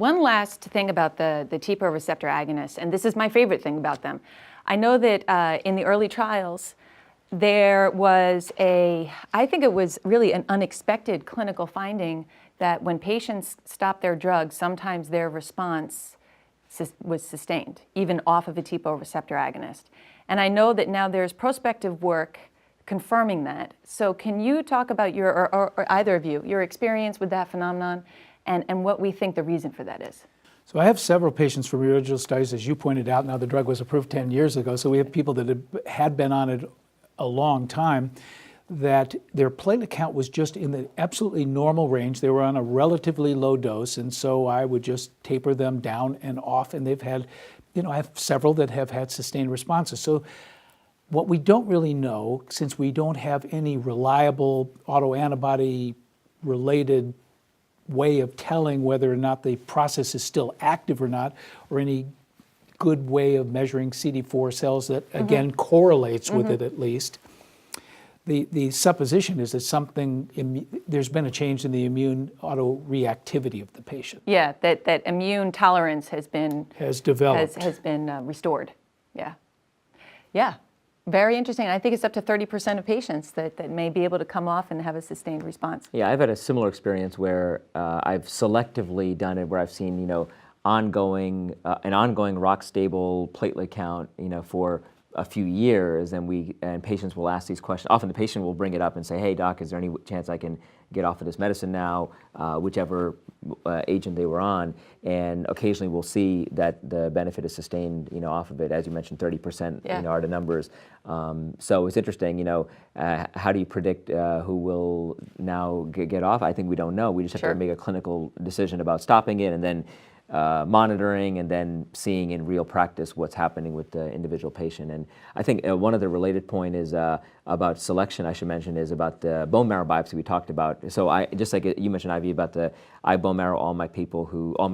one last thing about the TPO receptor agonists, and this is my favorite thing about them. I know that in the early trials, there was I think it was really an unexpected clinical finding that when patients stop their drugs, sometimes their response was sustained, even off of a TPO receptor agonist. And I know that now there's prospective work confirming that. So can you talk about or either of you, your experience with that phenomenon and what we think the reason for that is? So I have several patients from original studies, as you pointed out. Now the drug was approved 10 years ago, so we have people that had been on it a long time, that their platelet count was just in the absolutely normal range. They were on a relatively low dose, and so I would just taper them down and off, and they've had, I have several that have had sustained responses. So what we don't really know, since we don't have any reliable autoantibody-related way of telling whether or not the process is still active or not, or any good way of measuring CD4 cells that, again, correlates with it at least. The supposition is that there's been a change in the immune autoreactivity of the patient. Yeah, that immune tolerance has developed. Has been restored. Yeah. Yeah. Very interesting. I think it's up to 30% of patients that may be able to come off and have a sustained response. Yeah, I've had a similar experience where I've selectively done it, where I've seen, an ongoing rock stable platelet count, for a few years, and patients will ask these questions. Often the patient will bring it up and say, "Hey, doc, is there any chance I can get off of this medicine now?" Whichever agent they were on, and occasionally we'll see that the benefit is sustained, off of it. As you mentioned, 30%, are the numbers. So it's interesting, how do you predict who will now get off? I think we don't know. We just have to make a clinical decision about stopping it, and then monitoring, and then seeing in real practice what's happening with the individual patient. And I think one of the related point is about selection, I should mention, is about the bone marrow biopsy we talked about. So just like you mentioned, Ivy, about the bone marrow, all my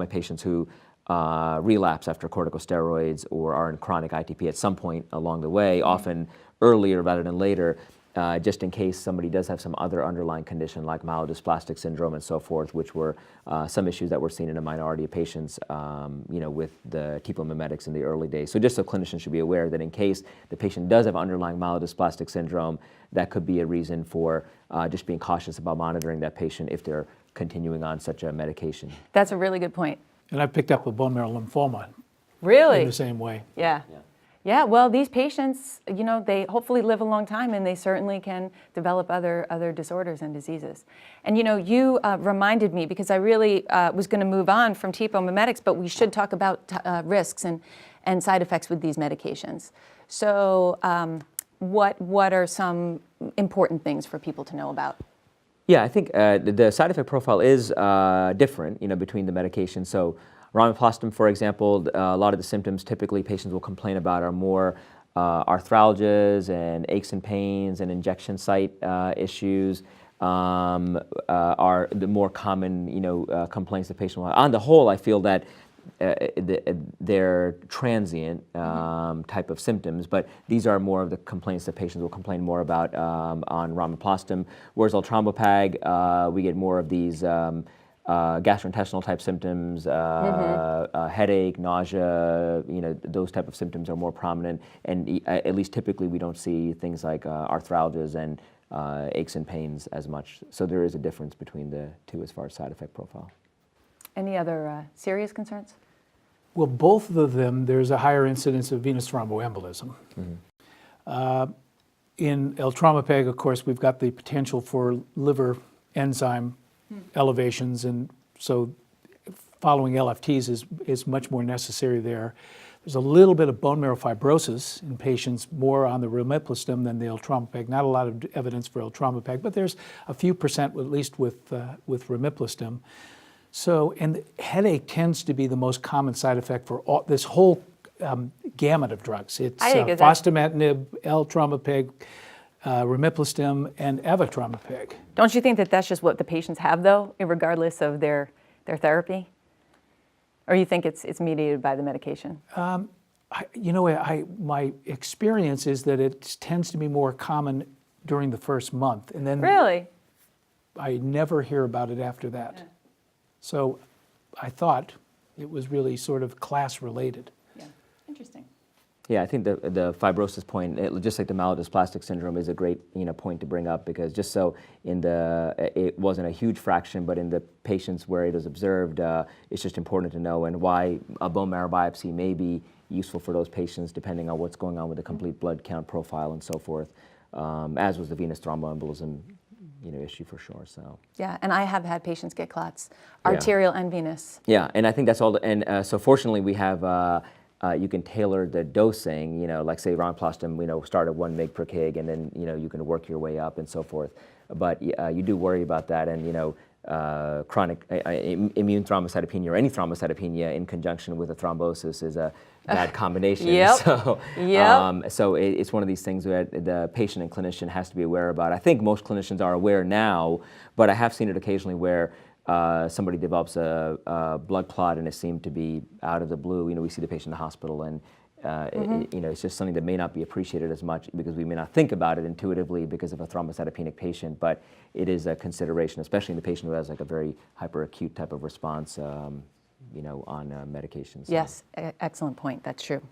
patients who relapse after corticosteroids or are in chronic ITP at some point along the way, often earlier rather than later, just in case somebody does have some other underlying condition like myelodysplastic syndrome and so forth, which were some issues that were seen in a minority of patients, with the TPO mimetics in the early days. So just so clinicians should be aware that in case the patient does have underlying myelodysplastic syndrome, that could be a reason for just being cautious about monitoring that patient if they're continuing on such a medication. That's a really good point. And I picked up a bone marrow lymphoma. Really? In the same way. Yeah. Yeah, well, these patients, they hopefully live a long time, and they certainly can develop other disorders and diseases. And you reminded me, because I really was going to move on from TPO mimetics, but we should talk about risks and side effects with these medications. So what are some important things for people to know about? Yeah, I think the side effect profile is different, between the medications. So Ramiprostim, for example, a lot of the symptoms typically patients will complain about are more arthralgias and aches and pains and injection site issues are the more common, complaints the patient will have. On the whole, I feel that they're transient type of symptoms, but these are more of the complaints that patients will complain more about on Ramiprostim. Whereas Eltrombopag, we get more of these gastrointestinal type symptoms, headache, nausea, those type of symptoms are more prominent, and at least typically we don't see things like arthralgias and aches and pains as much. So there is a difference between the two as far as side effect profile. Any other serious concerns? Well, both of them, there's a higher incidence of venous thromboembolism. In Eltrombopag, of course, we've got the potential for liver enzyme elevations, and so following LFTs is much more necessary there. There's a little bit of bone marrow fibrosis in patients, more on the Ramiprostim than the Eltrombopag. Not a lot of evidence for Eltrombopag, but there's a few percent at least with Ramiprostim. So, and headache tends to be the most common side effect for this whole gamut of drugs. It's fostamatinib, Eltrombopag, Ramiprostim, and avatrombopag. Don't you think that that's just what the patients have, though, regardless of their therapy? Or you think it's mediated by the medication? My experience is that it tends to be more common during the first month, and then really, I never hear about it after that. Yeah. So I thought, It was really sort of class related. Yeah, interesting. Yeah, I think the fibrosis point, just like the myelodysplastic syndrome, is a great point to bring up, because just so it wasn't a huge fraction, but in the patients where it was observed, it's just important to know, and why a bone marrow biopsy may be useful for those patients depending on what's going on with the complete blood count profile and so forth, as was the venous thromboembolism issue for sure. So Yeah, and I have had patients get clots, arterial and venous. yeah, and I think that's all. And so fortunately, we have. You can tailor the dosing, like say ronplostim, start at 1 mg per kg, and then, you can work your way up and so forth. But you do worry about that, and, chronic immune thrombocytopenia or any thrombocytopenia in conjunction with a thrombosis is a bad combination. Yep. So, Yep. so it's one of these things that the patient and clinician has to be aware about. I think most clinicians are aware now, but I have seen it occasionally where somebody develops a blood clot and it seemed to be out of the blue. We see the patient in the hospital, and it's just something that may not be appreciated as much because we may not think about it intuitively because of a thrombocytopenic patient, but it is a consideration, especially in the patient who has like a very hyperacute type of response, on medications. Yes, excellent point. That's true.